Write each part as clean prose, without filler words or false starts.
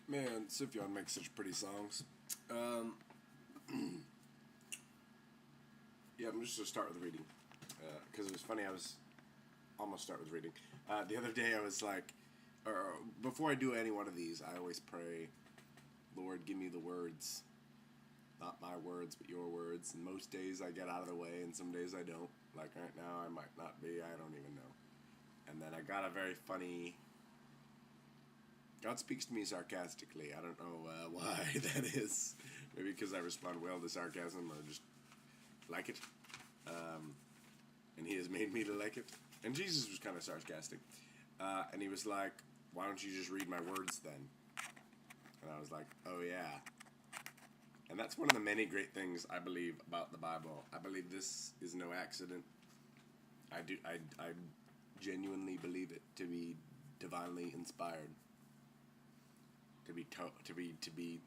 Man, Sufjan makes such pretty songs. Um, yeah, I'm just going to start with reading. Because it was funny, I was almost start with reading. The other day I was like, before I do any one of these, I always pray, Lord, give me the words. Not my words, but your words. And most days I get out of the way, and some days I don't. Like right now, I might not be. I don't even know. And then I got a very funny... God speaks to me sarcastically. I don't know why that is. Maybe because I respond well to sarcasm or just like it. And he has made me to like it. And Jesus was kind of sarcastic. And he was like, why don't you just read my words then? And I was like, oh yeah. And that's one of the many great things I believe about the Bible. I believe this is no accident. I genuinely believe it to be divinely inspired. To be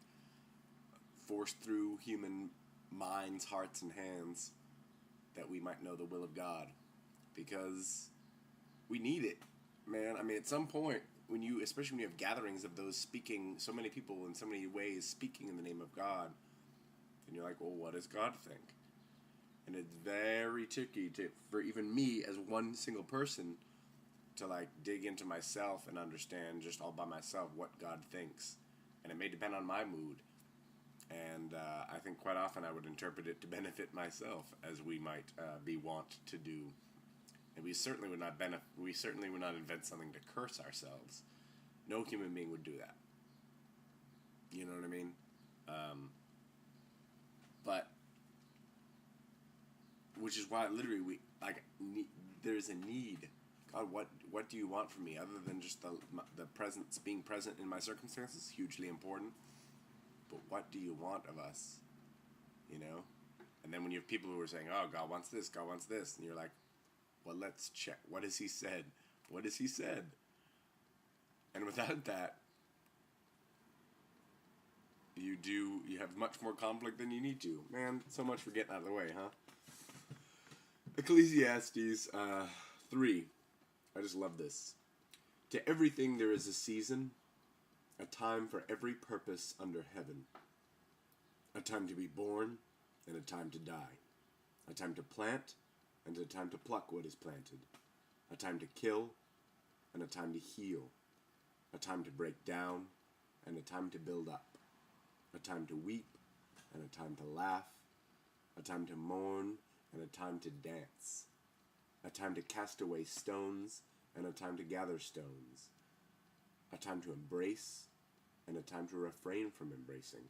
forced through human minds, hearts, and hands, that we might know the will of God, because we need it, man. I mean, at some point, especially when you have gatherings of those speaking, so many people in so many ways speaking in the name of God, and you're like, well, what does God think? And it's very tricky for even me as one single person to like dig into myself and understand just all by myself what God thinks. And it may depend on my mood. And I think quite often I would interpret it to benefit myself, as we might be wont to do. And we certainly would not invent something to curse ourselves. No human being would do that. You know what I mean? But which is why literally there's a need. God, what do you want from me, other than just the presence, being present in my circumstances? Hugely important. But what do you want of us? You know? And then when you have people who are saying, oh, God wants this, and you're like, well, let's check. What has he said? What has he said? And without that, you have much more conflict than you need to. Man, so much for getting out of the way, huh? Ecclesiastes 3. I just love this. To everything there is a season, a time for every purpose under heaven. A time to be born, and a time to die. A time to plant, and a time to pluck what is planted. A time to kill, and a time to heal. A time to break down, and a time to build up. A time to weep, and a time to laugh. A time to mourn, and a time to dance. A time to cast away stones, and a time to gather stones. A time to embrace, and a time to refrain from embracing.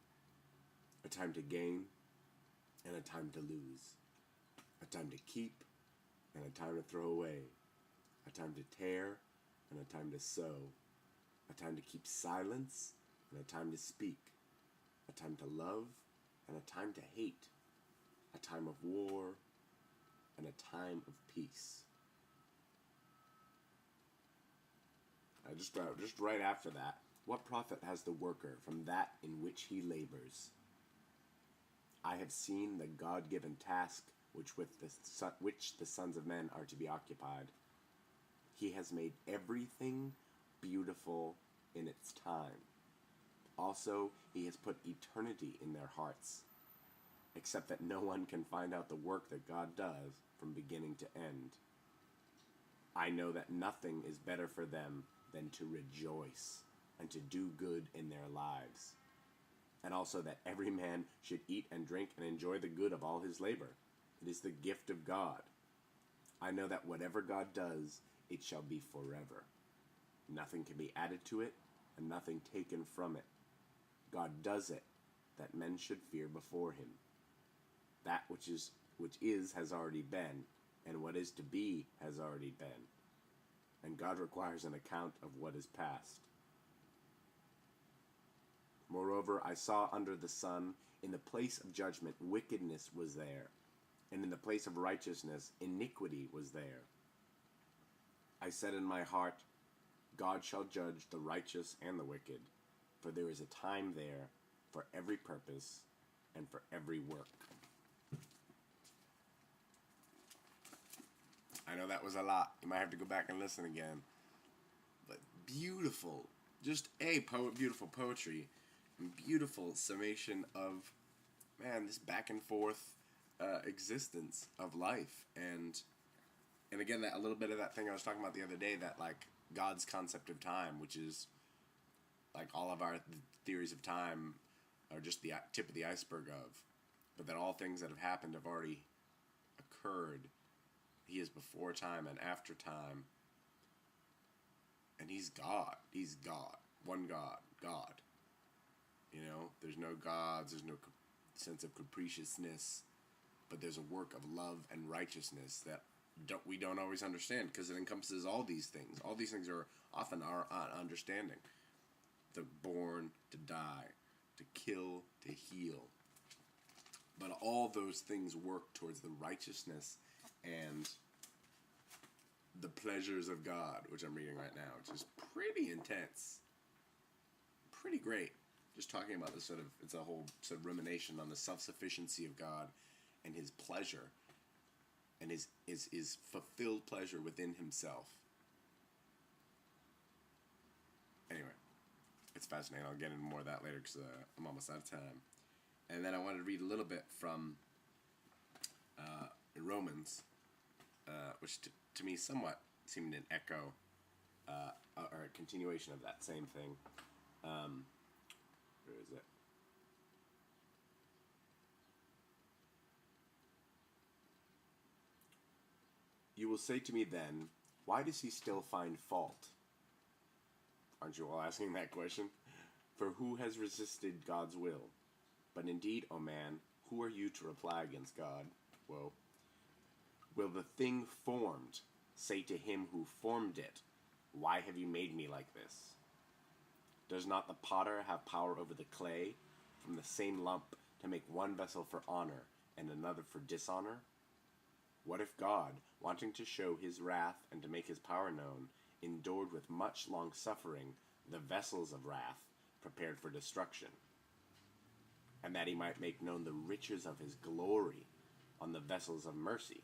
A time to gain, and a time to lose. A time to keep, and a time to throw away. A time to tear, and a time to sow. A time to keep silence, and a time to speak. A time to love, and a time to hate. A time of war, and a time of peace. Just right after that, what profit has the worker from that in which he labors? I have seen the God-given task which the sons of men are to be occupied. He has made everything beautiful in its time. Also, he has put eternity in their hearts, except that no one can find out the work that God does from beginning to end. I know that nothing is better for them than to rejoice and to do good in their lives, and also that every man should eat and drink and enjoy the good of all his labor. It is the gift of God. I know that whatever God does, it shall be forever. Nothing can be added to it, and nothing taken from it. God does it, that men should fear before him. That which is has already been, and what is to be has already been. And God requires an account of what is past. Moreover, I saw under the sun, in the place of judgment, wickedness was there, and in the place of righteousness, iniquity was there. I said in my heart, God shall judge the righteous and the wicked, for there is a time there for every purpose and for every work. I know that was a lot. You might have to go back and listen again. But beautiful, just beautiful poetry and beautiful summation of, man, this back and forth existence of life. And again, that a little bit of that thing I was talking about the other day, that like God's concept of time, which is like all of our theories of time are just the tip of the iceberg of, but that all things that have happened have already occurred. He is before time and after time, and he's God. He's God. One God. God. You know, there's no gods, there's no sense of capriciousness, but there's a work of love and righteousness that we don't always understand, because it encompasses all these things. All these things are often our understanding. The born, to die, to kill, to heal. But all those things work towards the righteousness and the pleasures of God, which I'm reading right now, which is pretty intense. Pretty great. Just talking about this it's a whole sort of rumination on the self-sufficiency of God and his pleasure and his fulfilled pleasure within himself. Anyway, it's fascinating. I'll get into more of that later because I'm almost out of time. And then I wanted to read a little bit from Romans, which to me somewhat seemed an echo or a continuation of that same thing. Where is it? You will say to me then, why does he still find fault? Aren't you all asking that question? For who has resisted God's will? But indeed, O man, who are you to reply against God? Whoa. Will the thing formed say to him who formed it, why have you made me like this? Does not the potter have power over the clay, from the same lump to make one vessel for honor and another for dishonor? What if God, wanting to show his wrath and to make his power known, endured with much long suffering the vessels of wrath prepared for destruction, and that he might make known the riches of his glory on the vessels of mercy,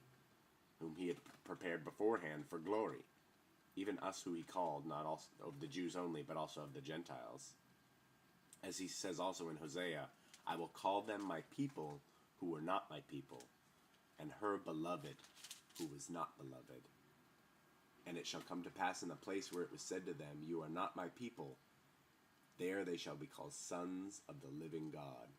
whom he had prepared beforehand for glory, even us who he called, not also of the Jews only, but also of the Gentiles. As he says also in Hosea, I will call them my people who were not my people, and her beloved who was not beloved. And it shall come to pass in the place where it was said to them, you are not my people, there they shall be called sons of the living God.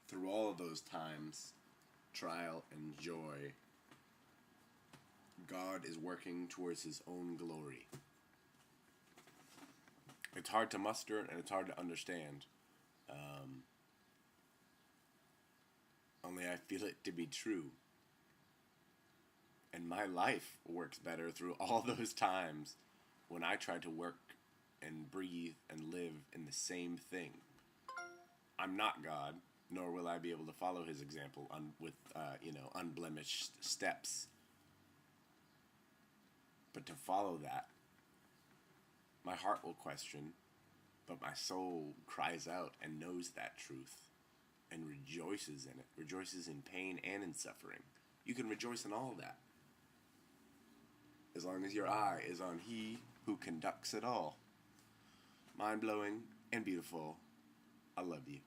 Through all of those times, trial and joy, God is working towards his own glory. It's hard to muster and it's hard to understand. Only I feel it to be true. And my life works better through all those times when I try to work and breathe and live in the same thing. I'm not God, nor will I be able to follow his example with unblemished steps. But to follow that, my heart will question, but my soul cries out and knows that truth and rejoices in it, rejoices in pain and in suffering. You can rejoice in all of that, as long as your eye is on he who conducts it all. Mind-blowing and beautiful. I love you.